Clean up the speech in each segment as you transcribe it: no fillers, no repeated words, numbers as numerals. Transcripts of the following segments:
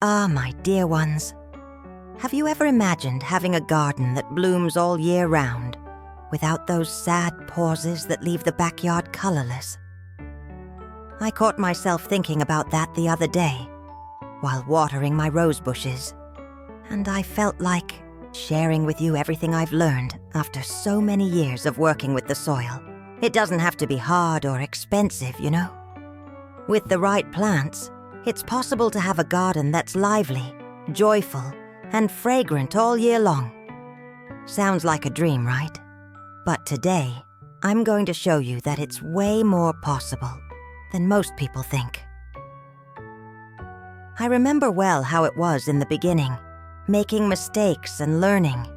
Ah, my dear ones, have you ever imagined having a garden that blooms all year round, without those sad pauses that leave the backyard colorless? I caught myself thinking about that the other day, while watering my rose bushes, and I felt like sharing with you everything I've learned after so many years of working with the soil. It doesn't have to be hard or expensive, you know. With the right plants, it's possible to have a garden that's lively, joyful, and fragrant all year long. Sounds like a dream, right? But today, I'm going to show you that it's way more possible than most people think. I remember well how it was in the beginning, making mistakes and learning,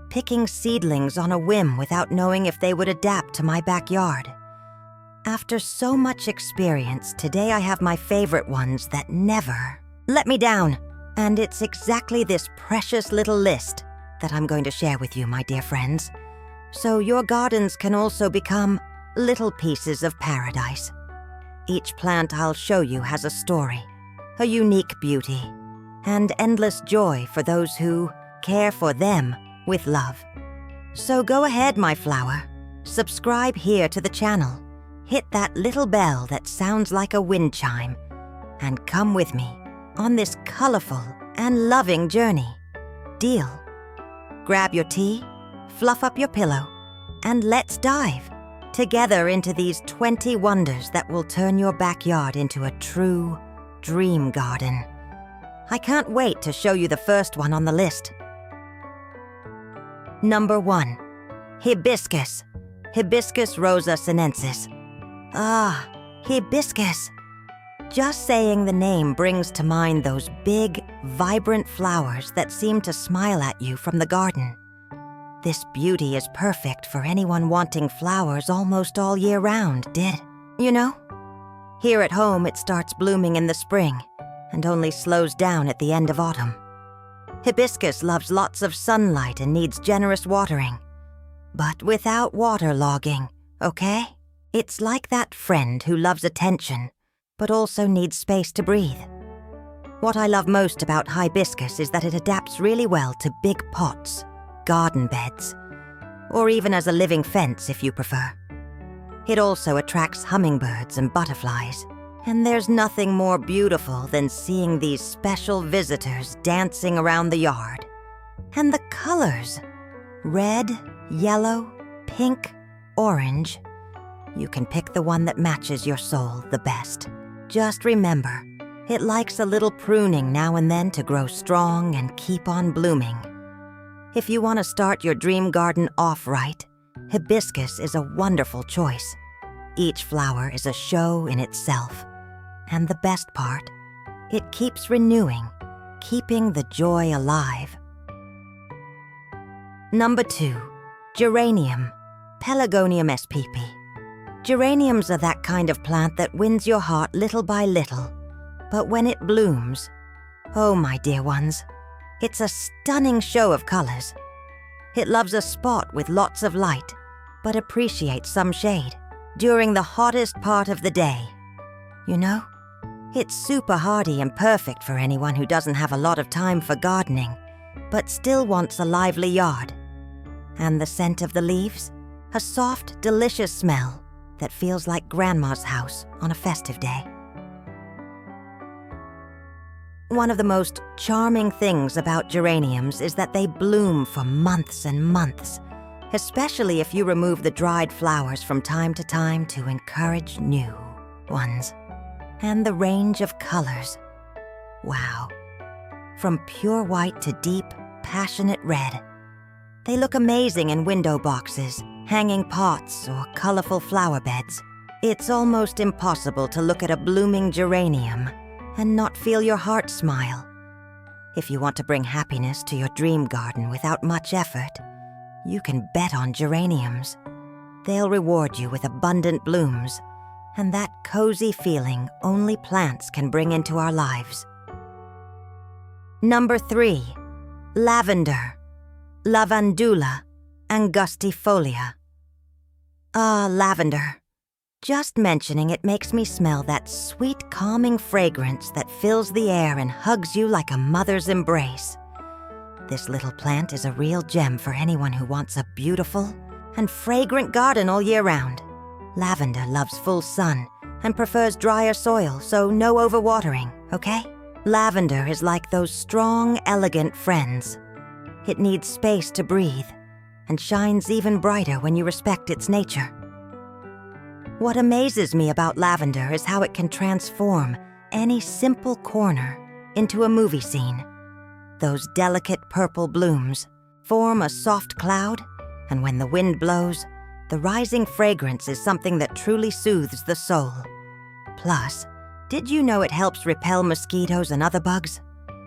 picking seedlings on a whim without knowing if they would adapt to my backyard. After so much experience, today I have my favorite ones that never let me down. And it's exactly this precious little list that I'm going to share with you, my dear friends, so your gardens can also become little pieces of paradise. Each plant I'll show you has a story, a unique beauty, and endless joy for those who care for them with love. So go ahead, my flower, subscribe here to the channel, hit that little bell that sounds like a wind chime, and come with me on this colorful and loving journey. Deal? Grab your tea, fluff up your pillow, and let's dive together into these 20 wonders that will turn your backyard into a true dream garden. I can't wait to show you the first one on the list. Number 1. Hibiscus. Hibiscus rosa sinensis. Ah, hibiscus. Just saying the name brings to mind those big, vibrant flowers that seem to smile at you from the garden. This beauty is perfect for anyone wanting flowers almost all year round, you know? Here at home, it starts blooming in the spring and only slows down at the end of autumn. Hibiscus loves lots of sunlight and needs generous watering, but without waterlogging, okay? It's like that friend who loves attention, but also needs space to breathe. What I love most about hibiscus is that it adapts really well to big pots, garden beds, or even as a living fence if you prefer. It also attracts hummingbirds and butterflies, and there's nothing more beautiful than seeing these special visitors dancing around the yard. And the colors, red, yellow, pink, orange. You can pick the one that matches your soul the best. Just remember, it likes a little pruning now and then to grow strong and keep on blooming. If you want to start your dream garden off right, hibiscus is a wonderful choice. Each flower is a show in itself. And the best part, it keeps renewing, keeping the joy alive. Number 2. Geranium. Pelargonium spp. Geraniums are that kind of plant that wins your heart little by little. But when it blooms, oh my dear ones, it's a stunning show of colors. It loves a spot with lots of light, but appreciates some shade during the hottest part of the day. You know, it's super hardy and perfect for anyone who doesn't have a lot of time for gardening, but still wants a lively yard. And the scent of the leaves? A soft, delicious smell that feels like Grandma's house on a festive day. One of the most charming things about geraniums is that they bloom for months and months, especially if you remove the dried flowers from time to time to encourage new ones. And the range of colors. Wow. From pure white to deep, passionate red. They look amazing in window boxes, hanging pots, or colorful flower beds. It's almost impossible to look at a blooming geranium and not feel your heart smile. If you want to bring happiness to your dream garden without much effort, you can bet on geraniums. They'll reward you with abundant blooms, and that cozy feeling only plants can bring into our lives. Number 3. Lavender. Lavandula angustifolia. Ah, lavender. Just mentioning it makes me smell that sweet, calming fragrance that fills the air and hugs you like a mother's embrace. This little plant is a real gem for anyone who wants a beautiful and fragrant garden all year round. Lavender loves full sun and prefers drier soil, so no overwatering, okay? Lavender is like those strong, elegant friends. It needs space to breathe and shines even brighter when you respect its nature. What amazes me about lavender is how it can transform any simple corner into a movie scene. Those delicate purple blooms form a soft cloud, and when the wind blows, the rising fragrance is something that truly soothes the soul. Plus, did you know it helps repel mosquitoes and other bugs?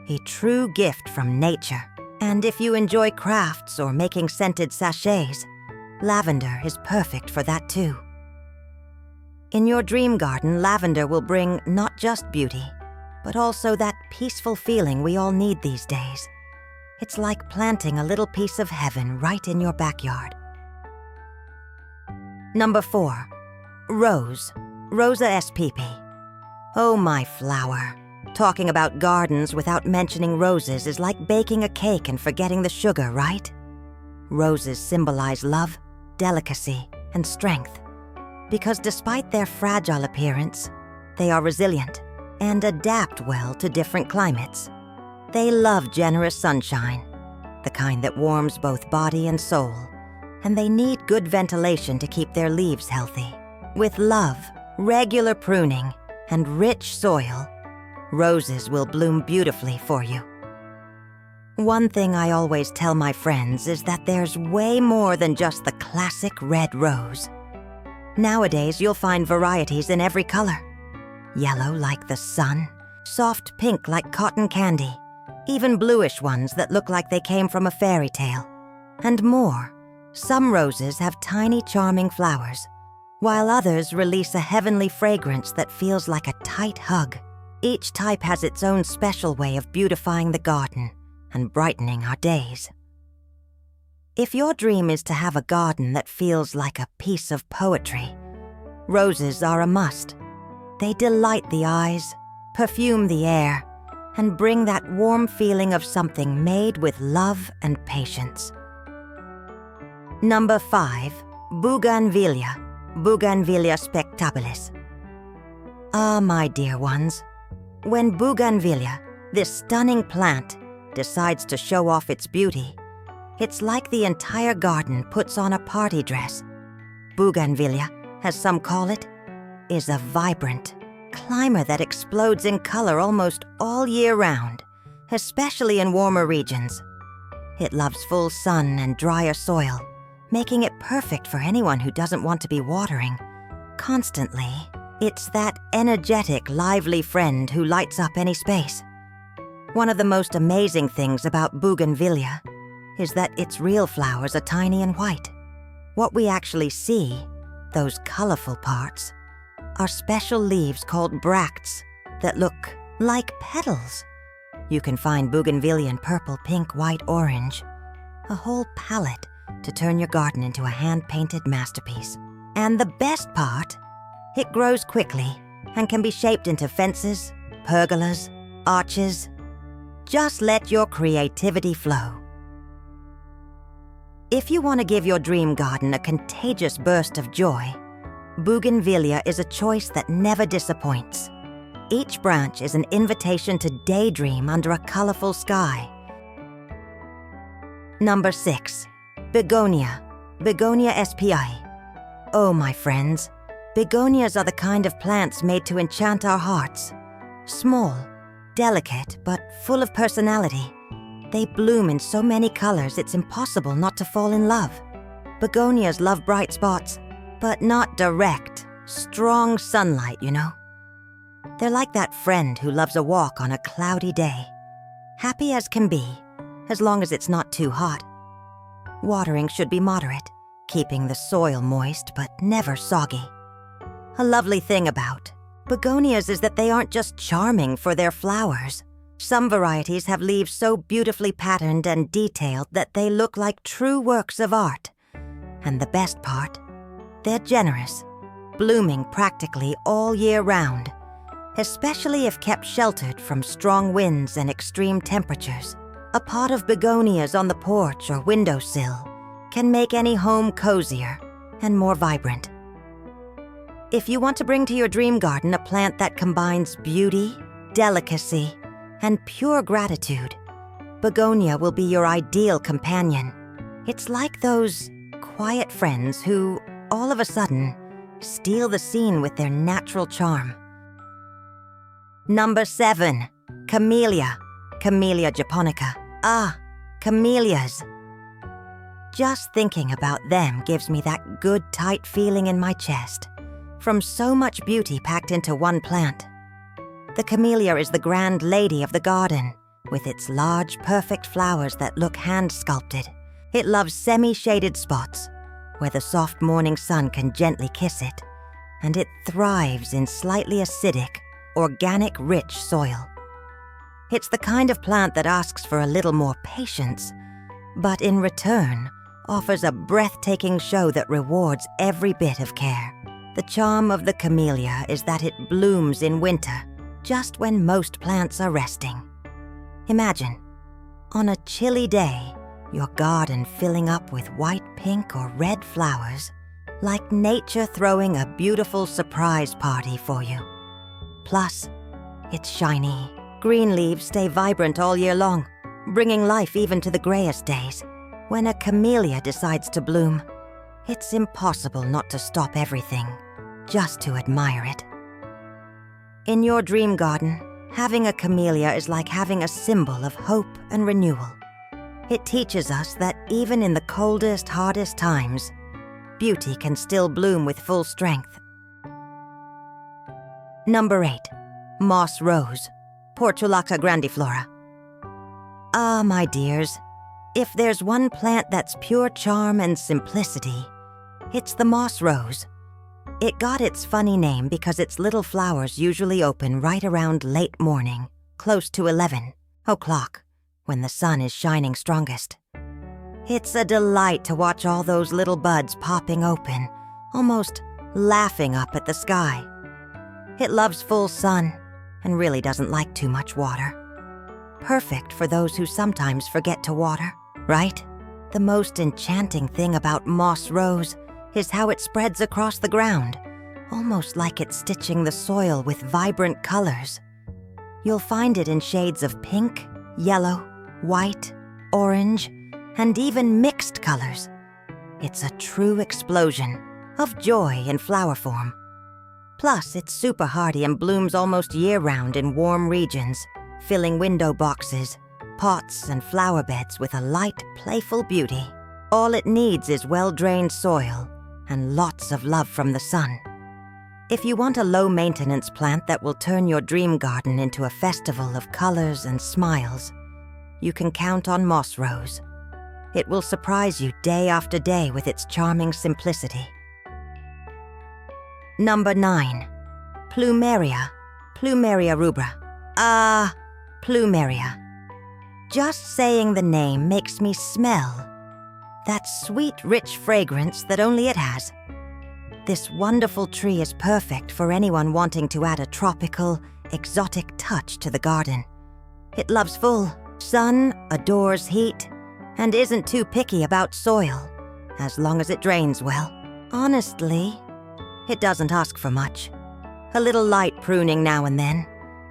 A true gift from nature. And if you enjoy crafts or making scented sachets, lavender is perfect for that too. In your dream garden, lavender will bring not just beauty, but also that peaceful feeling we all need these days. It's like planting a little piece of heaven right in your backyard. Number 4. Rose. Rosa spp. Oh, my flower. Talking about gardens without mentioning roses is like baking a cake and forgetting the sugar, right? Roses symbolize love, delicacy, and strength. Because despite their fragile appearance, they are resilient and adapt well to different climates. They love generous sunshine, the kind that warms both body and soul, and they need good ventilation to keep their leaves healthy. With love, regular pruning, and rich soil, roses will bloom beautifully for you. One thing I always tell my friends is that there's way more than just the classic red rose. Nowadays, you'll find varieties in every color. Yellow like the sun, soft pink like cotton candy, even bluish ones that look like they came from a fairy tale. And more. Some roses have tiny, charming flowers, while others release a heavenly fragrance that feels like a tight hug. Each type has its own special way of beautifying the garden and brightening our days. If your dream is to have a garden that feels like a piece of poetry, roses are a must. They delight the eyes, perfume the air, and bring that warm feeling of something made with love and patience. Number 5. Bougainvillea. Bougainvillea spectabilis. Ah, my dear ones, when Bougainvillea, this stunning plant, decides to show off its beauty, it's like the entire garden puts on a party dress. Bougainvillea, as some call it, is a vibrant climber that explodes in color almost all year round, especially in warmer regions. It loves full sun and drier soil, making it perfect for anyone who doesn't want to be watering constantly. It's that energetic, lively friend who lights up any space. One of the most amazing things about Bougainvillea is that its real flowers are tiny and white. What we actually see, those colorful parts, are special leaves called bracts that look like petals. You can find Bougainvillea in purple, pink, white, orange, a whole palette to turn your garden into a hand-painted masterpiece. And the best part, it grows quickly and can be shaped into fences, pergolas, arches. Just let your creativity flow. If you want to give your dream garden a contagious burst of joy, Bougainvillea is a choice that never disappoints. Each branch is an invitation to daydream under a colorful sky. Number 6. Begonia. Begonia spi. Oh, my friends, begonias are the kind of plants made to enchant our hearts. Small, delicate, but full of personality. They bloom in so many colors it's impossible not to fall in love. Begonias love bright spots, but not direct, strong sunlight, you know. They're like that friend who loves a walk on a cloudy day. Happy as can be, as long as it's not too hot. Watering should be moderate, keeping the soil moist but never soggy. A lovely thing about begonias is that they aren't just charming for their flowers. Some varieties have leaves so beautifully patterned and detailed that they look like true works of art. And the best part, they're generous, blooming practically all year round, especially if kept sheltered from strong winds and extreme temperatures. A pot of begonias on the porch or windowsill can make any home cozier and more vibrant. If you want to bring to your dream garden a plant that combines beauty, delicacy, and pure gratitude, begonia will be your ideal companion. It's like those quiet friends who, all of a sudden, steal the scene with their natural charm. Number 7. Camellia. Camellia japonica. Camellias. Just thinking about them gives me that good, tight feeling in my chest from so much beauty packed into one plant. The camellia is the grand lady of the garden, with its large, perfect flowers that look hand-sculpted. It loves semi-shaded spots, where the soft morning sun can gently kiss it, and it thrives in slightly acidic, organic, rich soil. It's the kind of plant that asks for a little more patience, but in return offers a breathtaking show that rewards every bit of care. The charm of the camellia is that it blooms in winter, just when most plants are resting. Imagine, on a chilly day, your garden filling up with white, pink, or red flowers, like nature throwing a beautiful surprise party for you. Plus, it's shiny. Green leaves stay vibrant all year long, bringing life even to the grayest days. When a camellia decides to bloom, it's impossible not to stop everything just to admire it. In your dream garden, having a camellia is like having a symbol of hope and renewal. It teaches us that even in the coldest, hardest times, beauty can still bloom with full strength. Number 8. Moss rose. Portulaca grandiflora. My dears, if there's one plant that's pure charm and simplicity, it's the moss rose. It got its funny name because its little flowers usually open right around late morning, close to 11 o'clock, when the sun is shining strongest. It's a delight to watch all those little buds popping open, almost laughing up at the sky. It loves full sun and really doesn't like too much water. Perfect for those who sometimes forget to water, right? The most enchanting thing about moss rose is how it spreads across the ground, almost like it's stitching the soil with vibrant colors. You'll find it in shades of pink, yellow, white, orange, and even mixed colors. It's a true explosion of joy in flower form. Plus, it's super hardy and blooms almost year-round in warm regions, filling window boxes, pots, and flower beds with a light, playful beauty. All it needs is well-drained soil and lots of love from the sun. If you want a low-maintenance plant that will turn your dream garden into a festival of colors and smiles, you can count on moss rose. It will surprise you day after day with its charming simplicity. Number 9. Plumeria. Plumeria rubra. Plumeria. Just saying the name makes me smell that sweet, rich fragrance that only it has. This wonderful tree is perfect for anyone wanting to add a tropical, exotic touch to the garden. It loves full sun, adores heat, and isn't too picky about soil, as long as it drains well. Honestly, it doesn't ask for much. A little light pruning now and then,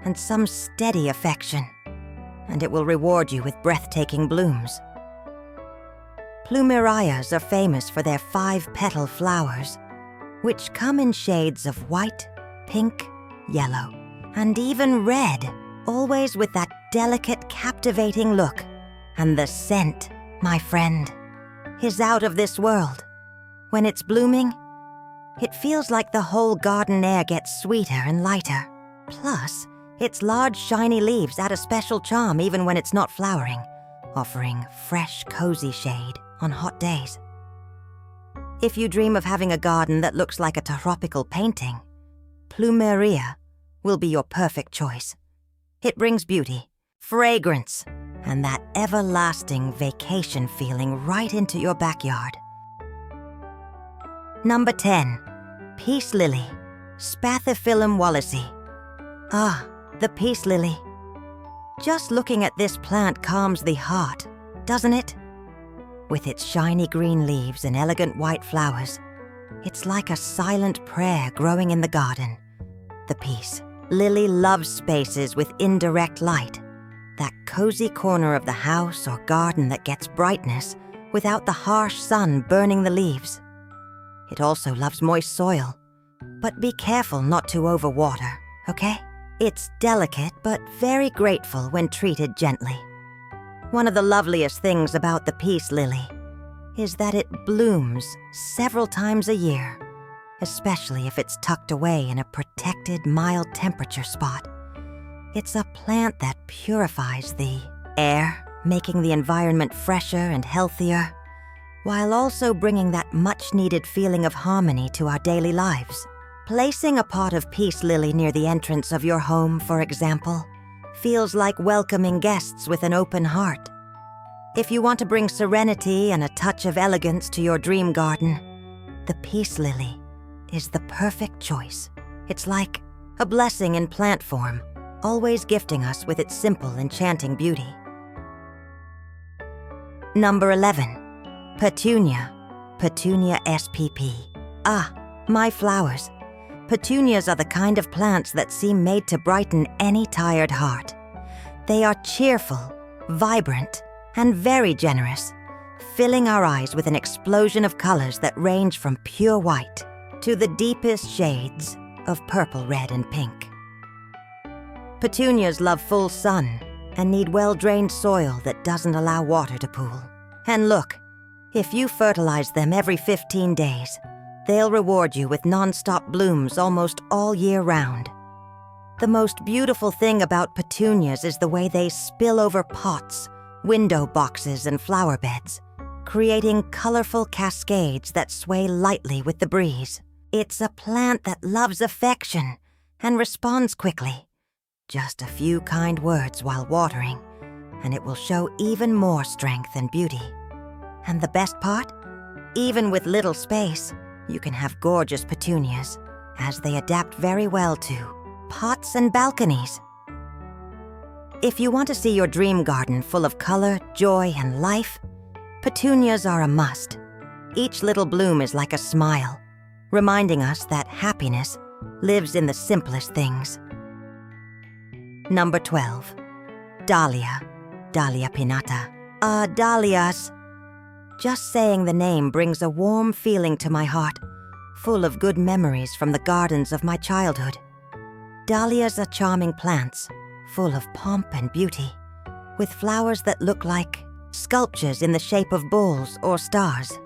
and some steady affection, and it will reward you with breathtaking blooms. Plumerias are famous for their 5-petal flowers, which come in shades of white, pink, yellow, and even red, always with that delicate, captivating look. And the scent, my friend, is out of this world. When it's blooming, it feels like the whole garden air gets sweeter and lighter. Plus, its large, shiny leaves add a special charm even when it's not flowering, offering fresh, cozy shade on hot days. If you dream of having a garden that looks like a tropical painting, Plumeria will be your perfect choice. It brings beauty, fragrance, and that everlasting vacation feeling right into your backyard. Number 10. Peace lily, Spathiphyllum wallacei. Ah, the peace lily. Just looking at this plant calms the heart, doesn't it? With its shiny green leaves and elegant white flowers, it's like a silent prayer growing in the garden. The peace lily loves spaces with indirect light, that cozy corner of the house or garden that gets brightness without the harsh sun burning the leaves. It also loves moist soil, but be careful not to overwater, okay? It's delicate but very grateful when treated gently. One of the loveliest things about the peace lily is that it blooms several times a year, especially if it's tucked away in a protected, mild temperature spot. It's a plant that purifies the air, making the environment fresher and healthier, while also bringing that much-needed feeling of harmony to our daily lives. Placing a pot of peace lily near the entrance of your home, for example, feels like welcoming guests with an open heart. If you want to bring serenity and a touch of elegance to your dream garden, the peace lily is the perfect choice. It's like a blessing in plant form, always gifting us with its simple, enchanting beauty. Number 11. Petunia, Petunia spp. Ah, my flowers. Petunias are the kind of plants that seem made to brighten any tired heart. They are cheerful, vibrant, and very generous, filling our eyes with an explosion of colors that range from pure white to the deepest shades of purple, red, and pink. Petunias love full sun and need well-drained soil that doesn't allow water to pool. And look, if you fertilize them every 15 days, they'll reward you with non-stop blooms almost all year round. The most beautiful thing about petunias is the way they spill over pots, window boxes, and flower beds, creating colorful cascades that sway lightly with the breeze. It's a plant that loves affection and responds quickly. Just a few kind words while watering, and it will show even more strength and beauty. And the best part? Even with little space, you can have gorgeous petunias, as they adapt very well to pots and balconies. If you want to see your dream garden full of color, joy, and life, petunias are a must. Each little bloom is like a smile, reminding us that happiness lives in the simplest things. Number 12. Dahlia, Dahlia pinnata. Dahlias. Just saying the name brings a warm feeling to my heart, full of good memories from the gardens of my childhood. Dahlias are charming plants, full of pomp and beauty, with flowers that look like sculptures in the shape of bulls or stars.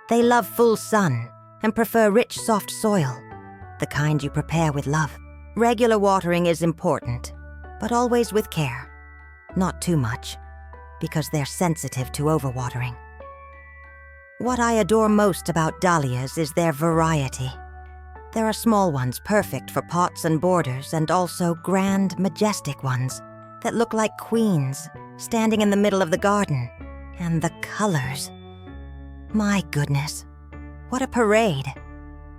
They love full sun and prefer rich, soft soil, the kind you prepare with love. Regular watering is important, but always with care. Not too much, because they're sensitive to overwatering. What I adore most about dahlias is their variety. There are small ones perfect for pots and borders, and also grand, majestic ones that look like queens standing in the middle of the garden. And the colors. My goodness, what a parade.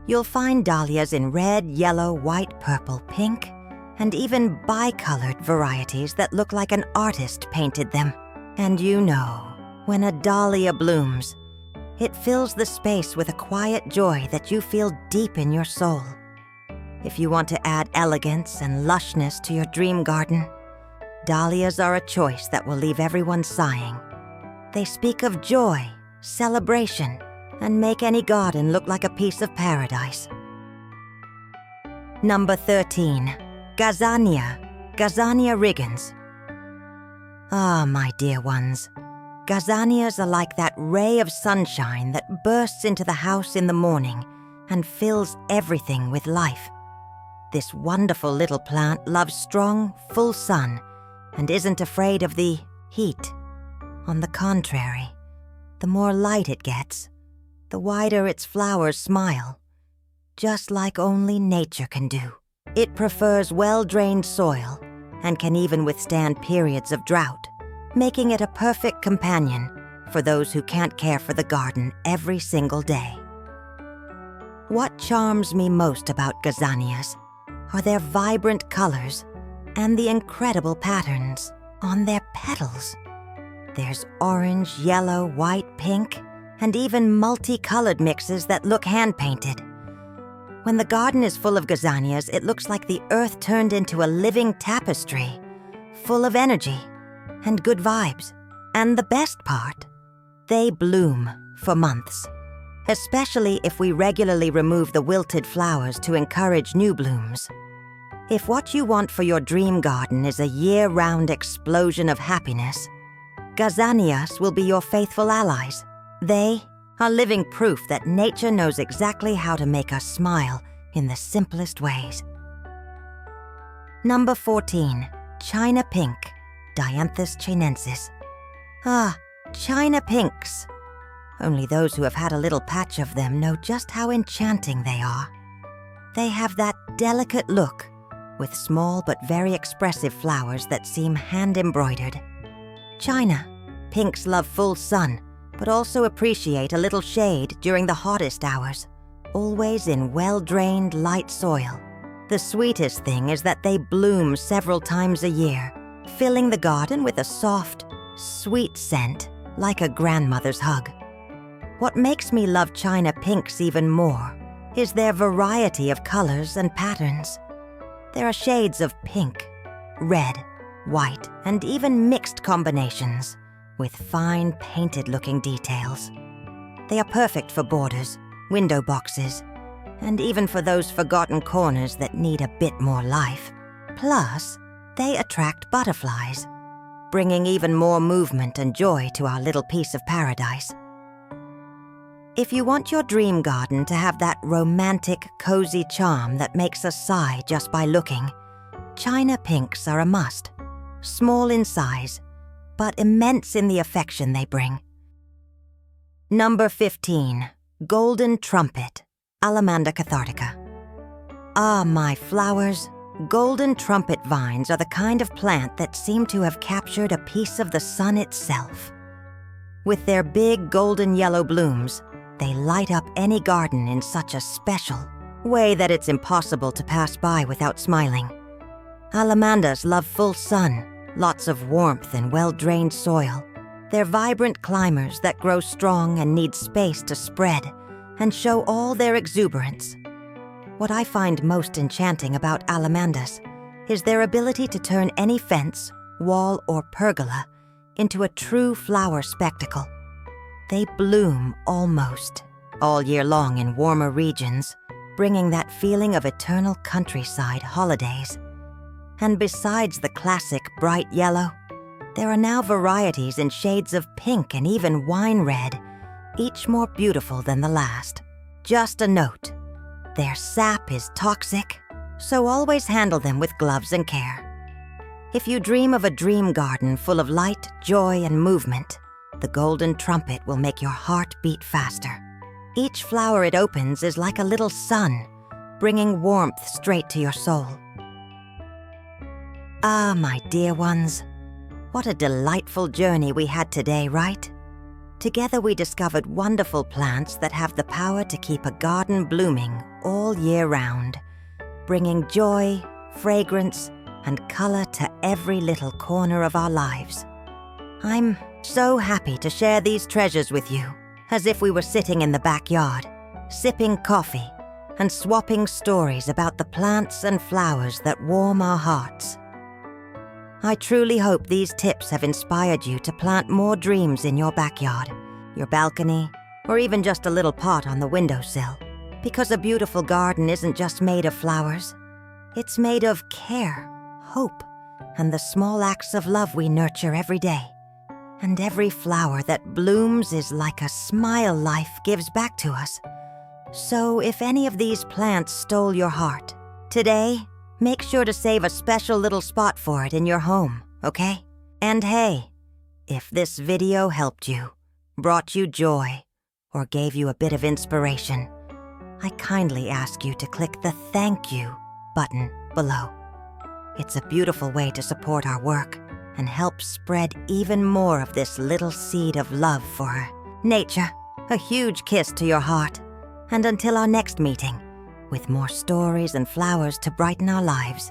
You'll find dahlias in red, yellow, white, purple, pink, and even bicolored varieties that look like an artist painted them. And you know, when a dahlia blooms, it fills the space with a quiet joy that you feel deep in your soul. If you want to add elegance and lushness to your dream garden, dahlias are a choice that will leave everyone sighing. They speak of joy, celebration, and make any garden look like a piece of paradise. Number 13. Gazania, Gazania rigens. Ah, my dear ones. Gazanias are like that ray of sunshine that bursts into the house in the morning and fills everything with life. This wonderful little plant loves strong, full sun and isn't afraid of the heat. On the contrary, the more light it gets, the wider its flowers smile, just like only nature can do. It prefers well-drained soil and can even withstand periods of drought, making it a perfect companion for those who can't care for the garden every single day. What charms me most about Gazanias are their vibrant colors and the incredible patterns on their petals. There's orange, yellow, white, pink, and even multicolored mixes that look hand-painted. When the garden is full of Gazanias, it looks like the earth turned into a living tapestry, full of energy and good vibes. And the best part, they bloom for months, especially if we regularly remove the wilted flowers to encourage new blooms. If what you want for your dream garden is a year-round explosion of happiness, Gazanias will be your faithful allies. They are living proof that nature knows exactly how to make us smile in the simplest ways. Number 14. China Pink, Dianthus chinensis. Ah, China Pinks. Only those who have had a little patch of them know just how enchanting they are. They have that delicate look, with small but very expressive flowers that seem hand-embroidered. China Pinks love full sun, but also appreciate a little shade during the hottest hours, always in well-drained, light soil. The sweetest thing is that they bloom several times a year, filling the garden with a soft, sweet scent like a grandmother's hug. What makes me love China Pinks even more is their variety of colors and patterns. There are shades of pink, red, white, and even mixed combinations with fine painted-looking details. They are perfect for borders, window boxes, and even for those forgotten corners that need a bit more life. Plus, they attract butterflies, bringing even more movement and joy to our little piece of paradise. If you want your dream garden to have that romantic, cozy charm that makes us sigh just by looking, China Pinks are a must. Small in size, but immense in the affection they bring. Number 15. Golden Trumpet, Alamanda cathartica. Ah, my flowers, golden trumpet vines are the kind of plant that seem to have captured a piece of the sun itself. With their big golden yellow blooms, they light up any garden in such a special way that it's impossible to pass by without smiling. Alamandas love full sun, lots of warmth and well-drained soil. They're vibrant climbers that grow strong and need space to spread and show all their exuberance. What I find most enchanting about alamandas is their ability to turn any fence, wall, or pergola into a true flower spectacle. They bloom almost all year long in warmer regions, bringing that feeling of eternal countryside holidays. And besides the classic bright yellow, there are now varieties in shades of pink and even wine red, each more beautiful than the last. Just a note, their sap is toxic, so always handle them with gloves and care. If you dream of a dream garden full of light, joy, and movement, the golden trumpet will make your heart beat faster. Each flower it opens is like a little sun, bringing warmth straight to your soul. Ah, my dear ones, what a delightful journey we had today, right? Together we discovered wonderful plants that have the power to keep a garden blooming all year round, bringing joy, fragrance, and color to every little corner of our lives. I'm so happy to share these treasures with you, as if we were sitting in the backyard, sipping coffee, and swapping stories about the plants and flowers that warm our hearts. I truly hope these tips have inspired you to plant more dreams in your backyard, your balcony, or even just a little pot on the windowsill. Because a beautiful garden isn't just made of flowers. It's made of care, hope, and the small acts of love we nurture every day. And every flower that blooms is like a smile life gives back to us. So if any of these plants stole your heart, today, make sure to save a special little spot for it in your home, okay? And hey, if this video helped you, brought you joy, or gave you a bit of inspiration, I kindly ask you to click the thank you button below. It's a beautiful way to support our work and help spread even more of this little seed of love for nature. A huge kiss to your heart, And until our next meeting, with more stories and flowers to brighten our lives,